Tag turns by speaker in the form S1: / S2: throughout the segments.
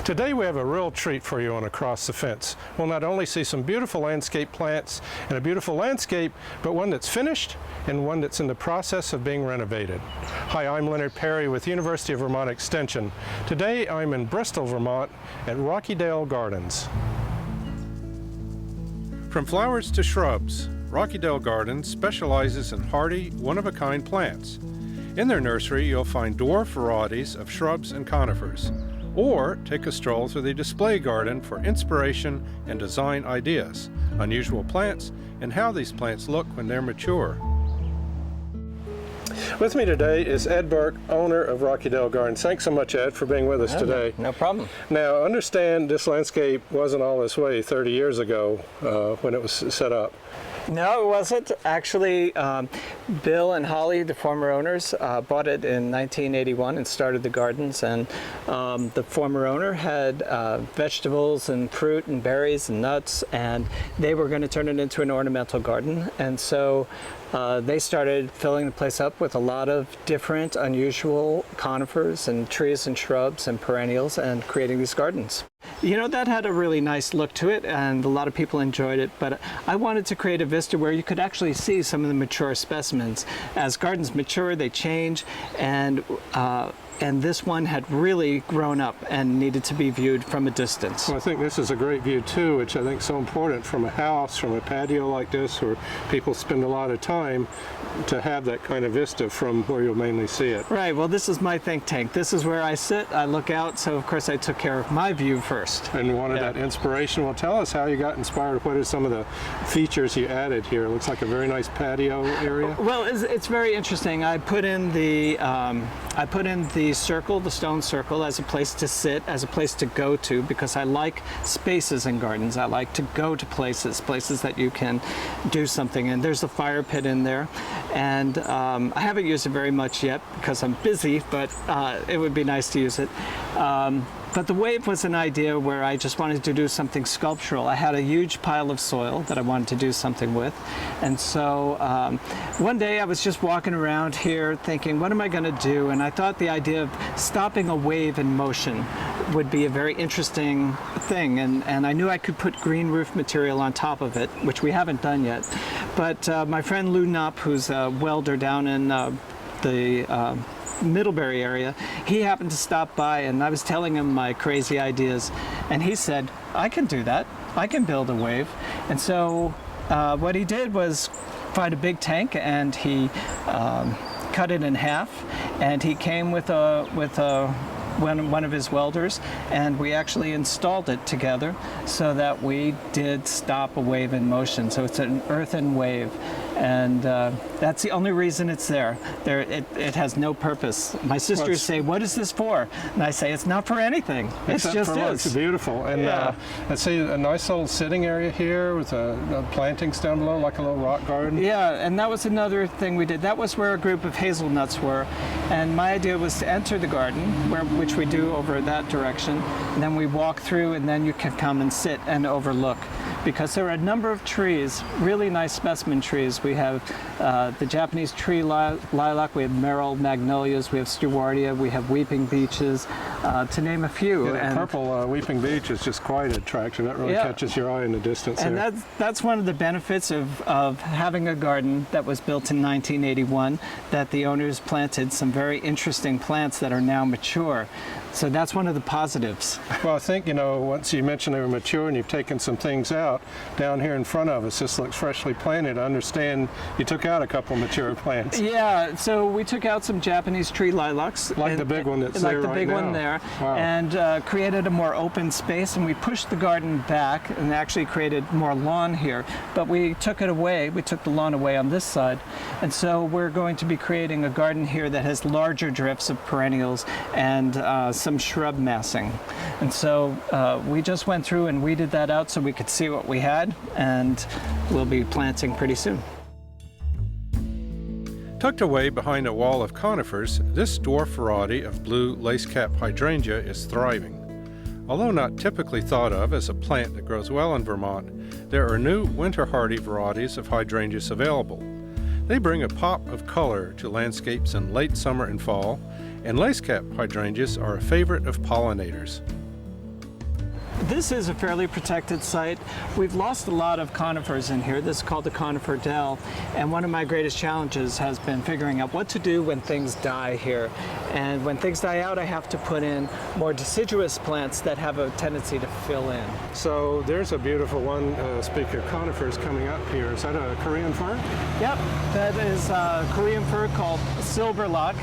S1: Today we have a real treat for you on Across the Fence. We'll not only see some beautiful landscape plants and a beautiful landscape, but one that's finished and one that's in the process of being renovated. Hi, I'm Leonard Perry with University of Vermont Extension. Today I'm in Bristol, Vermont at Rockydale Gardens. From flowers to shrubs, Rockydale Gardens specializes in hardy, one-of-a-kind plants. In their nursery you'll find dwarf varieties of shrubs and conifers. Or take a stroll through the display garden for inspiration and design ideas, unusual plants, and how these plants look when they're mature. With me today is Ed Burke, owner of Rockydale Gardens. Thanks so much, Ed, for being with us today.
S2: No problem.
S1: Now, I understand this landscape wasn't all this way 30 years ago when it was set up.
S2: No, it wasn't. Actually, Bill and Holly, the former owners, bought it in 1981 and started the gardens. And the former owner had vegetables and fruit and berries and nuts, and they were going to turn it into an ornamental garden. And so they started filling the place up with a lot of different, unusual conifers and trees and shrubs and perennials, and creating these gardens. You know, that had a really nice look to it, and a lot of people enjoyed it, but I wanted to create a vista where you could actually see some of the mature specimens. As gardens mature, they change, and this one had really grown up and needed to be viewed from a distance.
S1: Well, I think this is a great view too, which I think is so important from a house, from a patio like this, where people spend a lot of time, to have that kind of vista from where you'll mainly see it.
S2: Right, well, this is my think tank. This is where I sit, I look out, so of course I took care of my view first.
S1: And wanted that inspiration. Well, tell us how you got inspired. What are some of the features you added here? It looks like a very nice patio area.
S2: Well, it's very interesting. I put in the circle, the stone circle, as a place to sit, as a place to go to, because I like spaces in gardens. I like to go to places that you can do something. And there's a fire pit in there. And I haven't used it very much yet because I'm busy, but it would be nice to use it. But the wave was an idea where I just wanted to do something sculptural. I had a huge pile of soil that I wanted to do something with. And so one day I was just walking around here thinking, what am I going to do? And I thought the idea of stopping a wave in motion would be a very interesting thing. And I knew I could put green roof material on top of it, which we haven't done yet. But my friend Lou Knopp, who's a welder down in the Middlebury area, he happened to stop by, and I was telling him my crazy ideas, and he said, I can do that. I can build a wave. And so what he did was find a big tank, and he cut it in half, and he came with one of his welders, and we actually installed it together so that we did stop a wave in motion. So it's an earthen wave, and that's the only reason it's there. It has no purpose. My sisters say, what is this for? And I say, it's not for anything. It just is.
S1: It's beautiful. And I see a nice little sitting area here with plantings down below, like a little rock garden.
S2: Yeah, and that was another thing we did. That was where a group of hazelnuts were, and my idea was to enter the garden, which we do over that direction, and then we walk through, and then you can come and sit and overlook, because there are a number of trees, really nice specimen trees. We have the Japanese tree lilac, we have merle magnolias, we have stewardia, we have weeping beeches, to name a few.
S1: Yeah, and purple weeping beech is just quite attractive. That really catches your eye in the distance.
S2: And that's one of the benefits of having a garden that was built in 1981, that the owners planted some very interesting plants that are now mature. So that's one of the positives.
S1: Well, I think, you know, once you mentioned they were mature and you've taken some things out, down here in front of us, this looks freshly planted. I understand you took out a couple mature plants.
S2: Yeah, so we took out some Japanese tree lilacs.
S1: Like the big one that's there right now.
S2: Like the big one there. Wow. And created a more open space, and we pushed the garden back and actually created more lawn here. But we took it away, we took the lawn away on this side. And so we're going to be creating a garden here that has larger drifts of perennials and some shrub massing. And so we just went through and weeded that out so we could see what we had, and we'll be planting pretty soon.
S1: Tucked away behind a wall of conifers, this dwarf variety of blue lace-cap hydrangea is thriving. Although not typically thought of as a plant that grows well in Vermont, there are new winter-hardy varieties of hydrangeas available. They bring a pop of color to landscapes in late summer and fall, and lace-cap hydrangeas are a favorite of pollinators.
S2: This is a fairly protected site. We've lost a lot of conifers in here. This is called the conifer dell, and one of my greatest challenges has been figuring out what to do when things die here. And when things die out, I have to put in more deciduous plants that have a tendency to fill in.
S1: So there's a beautiful one, speaking of conifers, coming up here. Is that a Korean fir?
S2: Yep, that is a Korean fir called silverlock,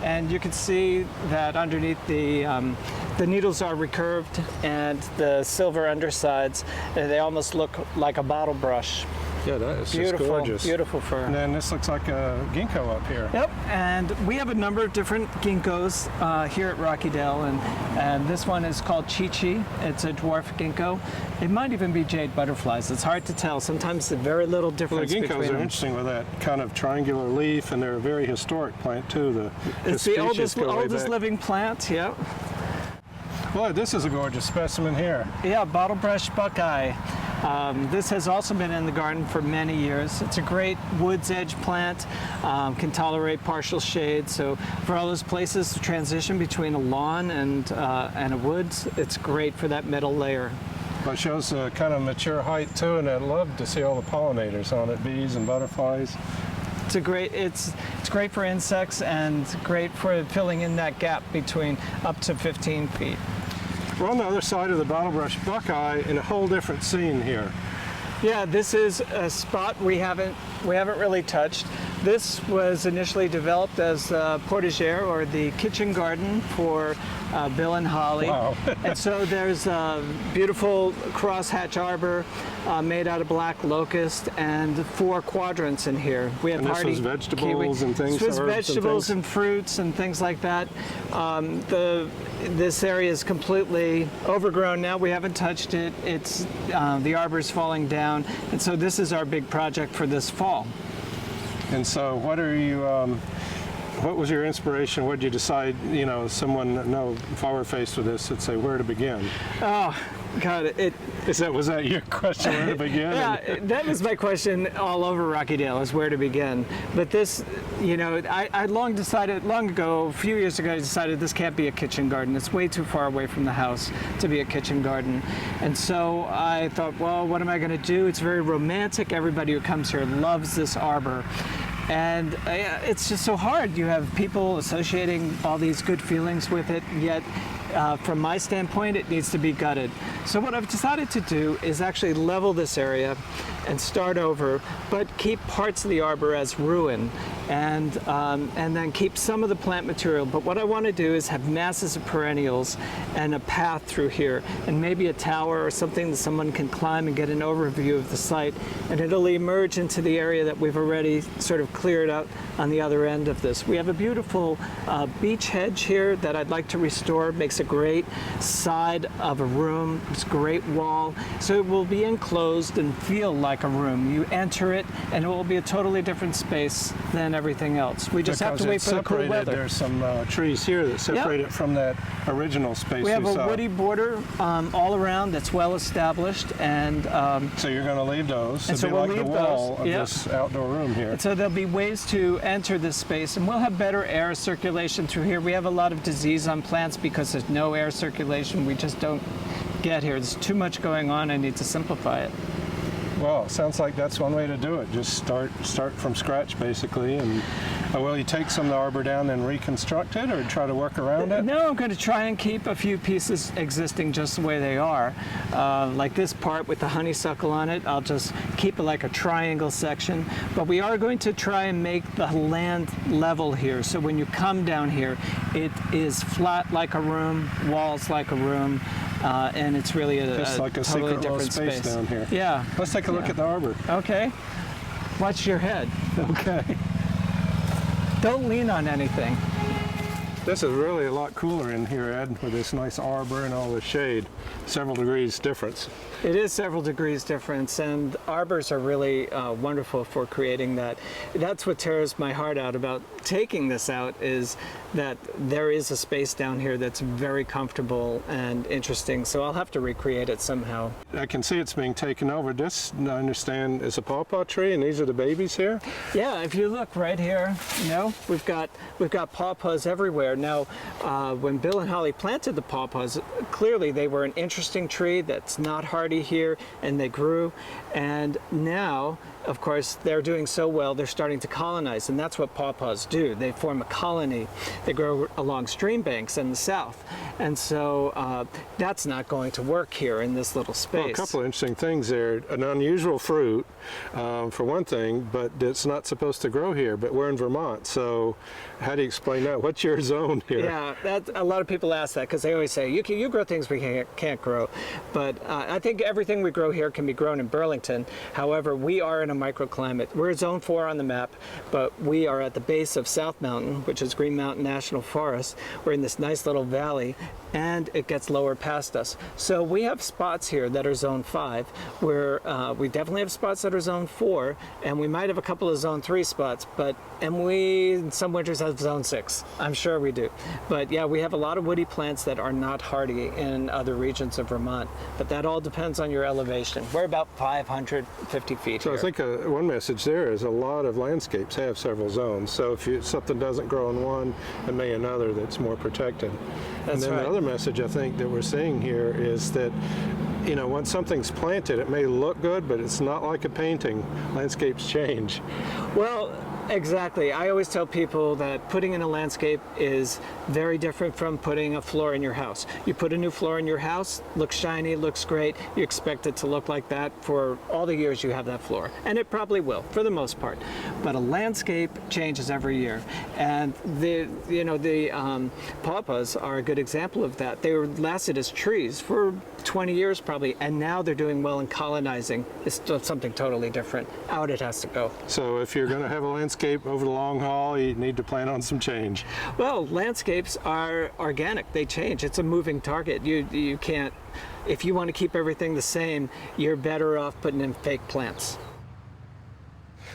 S2: and you can see that underneath the needles are recurved, and the silver undersides, they almost look like a bottle brush.
S1: Yeah, that is
S2: Beautiful,
S1: just gorgeous.
S2: beautiful fir.
S1: And then this looks like a ginkgo up here.
S2: Yep, and we have a number of different ginkgos here at Rocky Dell, and this one is called Chi-Chi. It's a dwarf ginkgo. It might even be jade butterflies. It's hard to tell. Sometimes there's very little difference
S1: Well, the
S2: between
S1: ginkgos are
S2: them.
S1: interesting with that kind of triangular leaf, and they're a very historic plant too.
S2: It's the
S1: species go way
S2: oldest
S1: back.
S2: living plant, yep.
S1: Boy, this is a gorgeous specimen here.
S2: Yeah, bottlebrush buckeye. This has also been in the garden for many years. It's a great woods edge plant, can tolerate partial shade. So for all those places to transition between a lawn and a woods, it's great for that middle layer.
S1: Well, it shows a kind of mature height too, and I'd love to see all the pollinators on it, bees and butterflies.
S2: It's great for insects and great for filling in that gap between up to 15 feet.
S1: We're on the other side of the bottlebrush buckeye in a whole different scene here.
S2: Yeah, this is a spot we haven't really touched. This was initially developed as a potager, or the kitchen garden for Bill and Holly.
S1: Wow.
S2: And so there's a beautiful crosshatch arbor made out of black locust, and 4 quadrants in here. We have
S1: And this
S2: hardy
S1: was vegetables and things,
S2: This was
S1: herbs and
S2: vegetables
S1: things?
S2: and fruits and things like that. This area is completely overgrown now. We haven't touched it. It's the arbor's falling down, and so this is our big project for this fall.
S1: And so what are you, what was your inspiration? What did you decide, someone, no, if I were faced with this, would say where to begin?
S2: Oh, God,
S1: Was that your question, where to begin?
S2: yeah, that was my question all over Rocky Dell, is where to begin. But this, I long ago, a few years ago, I decided this can't be a kitchen garden. It's way too far away from the house to be a kitchen garden. And so I thought, well, what am I going to do? It's very romantic. Everybody who comes here loves this arbor. And it's just so hard. You have people associating all these good feelings with it, yet from my standpoint, it needs to be gutted. So what I've decided to do is actually level this area and start over, but keep parts of the arbor as ruin, and then keep some of the plant material. But what I want to do is have masses of perennials and a path through here, and maybe a tower or something that someone can climb and get an overview of the site, and it'll emerge into the area that we've already sort of cleared out on the other end of this. We have a beautiful beech hedge here that I'd like to restore. It makes a great side of a room. It's a great wall. So it will be enclosed and feel like a room. You enter it, and it will be a totally different space than everything else. We just have to wait for the cool weather.
S1: There's some trees here that separate it from that original space
S2: We have
S1: you
S2: a
S1: saw.
S2: woody border all around that's well established, and
S1: So you're going to leave those
S2: and
S1: to
S2: so
S1: be
S2: we'll
S1: like the
S2: leave
S1: wall
S2: those,
S1: of
S2: yeah.
S1: this outdoor room here.
S2: and so there'll be ways to enter this space, and we'll have better air circulation through here. We have a lot of disease on plants because there's no air circulation. We just don't get here. There's too much going on. I need to simplify it.
S1: Well, sounds like that's one way to do it. Just start from scratch, basically. And will you take some of the arbor down and reconstruct it, or try to work around it?
S2: No, I'm going to try and keep a few pieces existing just the way they are. Like this part with the honeysuckle on it, I'll just keep it like a triangle section. But we are going to try and make the land level here. So when you come down here, it is flat like a room, walls like a room. And it's really
S1: Just like a
S2: totally
S1: secret little
S2: different
S1: space down here.
S2: Yeah.
S1: Let's take a look at the arbor.
S2: Okay. Watch your head.
S1: Okay.
S2: Don't lean on anything.
S1: This is really a lot cooler in here, Ed, with this nice arbor and all the shade. Several degrees difference.
S2: It is several degrees difference, and arbors are really wonderful for creating that. That's what tears my heart out about taking this out, is that there is a space down here that's very comfortable and interesting, so I'll have to recreate it somehow.
S1: I can see it's being taken over. This, I understand, is a pawpaw tree, and these are the babies here?
S2: Yeah, if you look right here, we've got pawpaws everywhere. there. Now, when Bill and Holly planted the pawpaws, clearly they were an interesting tree that's not hardy here, and they grew. And now, of course, they're doing so well, they're starting to colonize, and that's what pawpaws do. They form a colony. They grow along stream banks in the south. And so that's not going to work here in this little space.
S1: Well, a couple of interesting things there. An unusual fruit, for one thing, but it's not supposed to grow here, but we're in Vermont, so how do you explain that? What's your zone here?
S2: Yeah, a lot of people ask that because they always say, you grow things we can't grow. But I think everything we grow here can be grown in Burlington. However, we are in a microclimate. We're Zone 4 on the map, but we are at the base of South Mountain, which is Green Mountain National Forest. We're in this nice little valley, and it gets lower past us. So we have spots here that are Zone 5, where we definitely have spots that are Zone 4, and we might have a couple of Zone 3 spots, and we, some winters, have Zone 6. I'm sure we do. But yeah, we have a lot of woody plants that are not hardy in other regions of Vermont, but that all depends on your elevation. We're about 550 feet
S1: So
S2: here.
S1: I think one message there is a lot of landscapes have several zones. So if something doesn't grow in one, it may another that's more protected.
S2: That's
S1: and then
S2: right.
S1: the other message I think that we're seeing here is that, you know, once something's planted, it may look good, but it's not like a painting. Landscapes change.
S2: Well, exactly. I always tell people that putting in a landscape is very different from putting a floor in your house. You put a new floor in your house, looks shiny, looks great. You expect it to look like that for all the years you have that floor. And it probably will, for the most part. But a landscape changes every year. And the pawpaws are a good example of that. They were lasted as trees for 20 years probably, and now they're doing well in colonizing. It's something totally different. Out it has to go.
S1: So if you're going to have a landscape over the long haul, you need to plan on some change.
S2: Well, landscapes are organic. They change. It's a moving target. You can't, if you want to keep everything the same, you're better off putting in fake plants.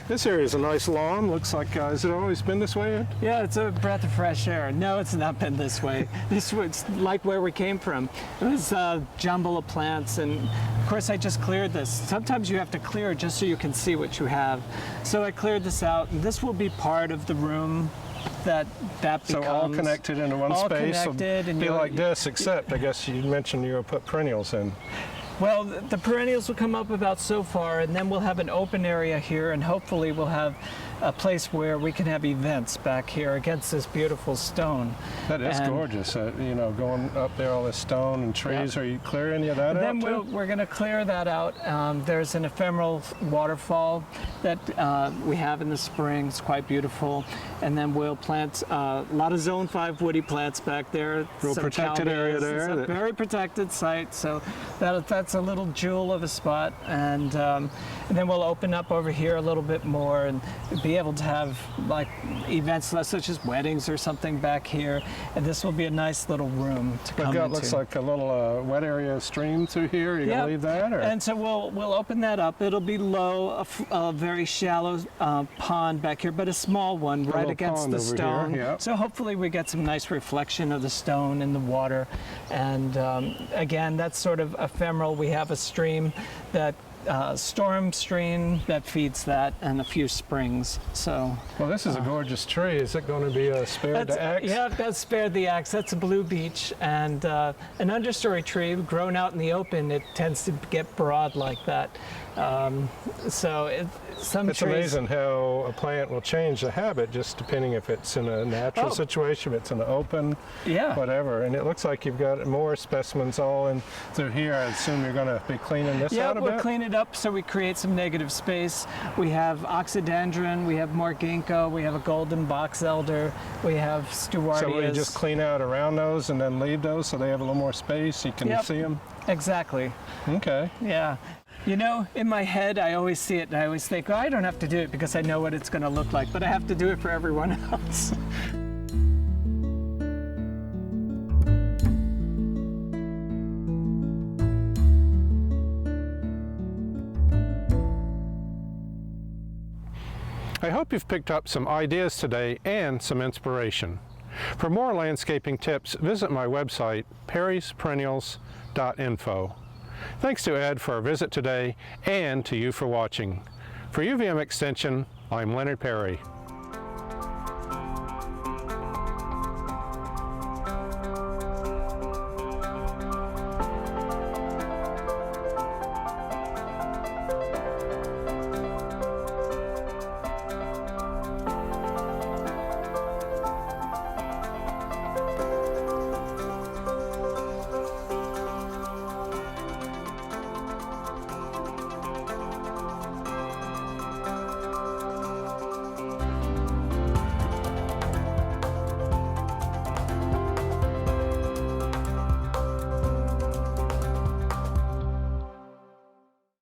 S1: This area is a nice lawn. Looks like, has it always been this way, Ed?
S2: Yeah, it's a breath of fresh air. No, it's not been this way. This was like where we came from. It was a jumble of plants, and of course I just cleared this. Sometimes you have to clear just so you can see what you have. So I cleared this out, and this will be part of the room that becomes.
S1: So all connected into one
S2: all
S1: space.
S2: Connected,
S1: It'll be like this, except I guess you mentioned you'll put perennials in.
S2: Well, the perennials will come up about so far, and then we'll have an open area here, and hopefully we'll have a place where we can have events back here against this beautiful stone.
S1: That is gorgeous. You know, going up there, all this stone and trees.
S2: Yeah.
S1: Are you clear any of that out?
S2: Then
S1: too?
S2: we're going to clear that out. There's an ephemeral waterfall that we have in the spring. It's quite beautiful. And then we'll plant a lot of Zone 5 woody plants back there.
S1: Real
S2: Some
S1: protected area
S2: calmeas.
S1: there.
S2: It's a very protected site. So that's a little jewel of a spot. And then we'll open up over here a little bit more and be able to have like events such as weddings or something back here. And this will be a nice little room to come into.
S1: Looks like a little wet area stream through here. You gonna leave that? Or?
S2: And so we'll open that up. It'll be low, a very shallow pond back here, but a small one right against the stone.
S1: Here,
S2: So hopefully we get some nice reflection of the stone in the water. And again, that's sort of ephemeral. We have a stream that storm stream that feeds that, and a few springs. So
S1: well, this is a gorgeous tree. Is it going to be spared the axe? Yeah,
S2: that's spared the axe. That's a blue beech, and an understory tree grown out in the open. It tends to get broad like that. It's
S1: amazing how a plant will change the habit just depending if it's in a natural situation, if it's in the open, whatever. And it looks like you've got more specimens all in through here. I assume you're going to be cleaning this out a bit?
S2: Yeah, we'll clean it up so we create some negative space. We have oxydendron, we have more ginkgo, we have a golden box elder, we have stewardias.
S1: So we just clean out around those and then leave those so they have a little more space, you can see them?
S2: Exactly.
S1: Okay.
S2: Yeah. You know, in my head, I always see it and I always think, oh, I don't have to do it because I know what it's going to look like, but I have to do it for everyone else.
S1: I hope you've picked up some ideas today and some inspiration. For more landscaping tips, visit my website, perrysperennials.info. Thanks to Ed for our visit today and to you for watching. For UVM Extension, I'm Leonard Perry.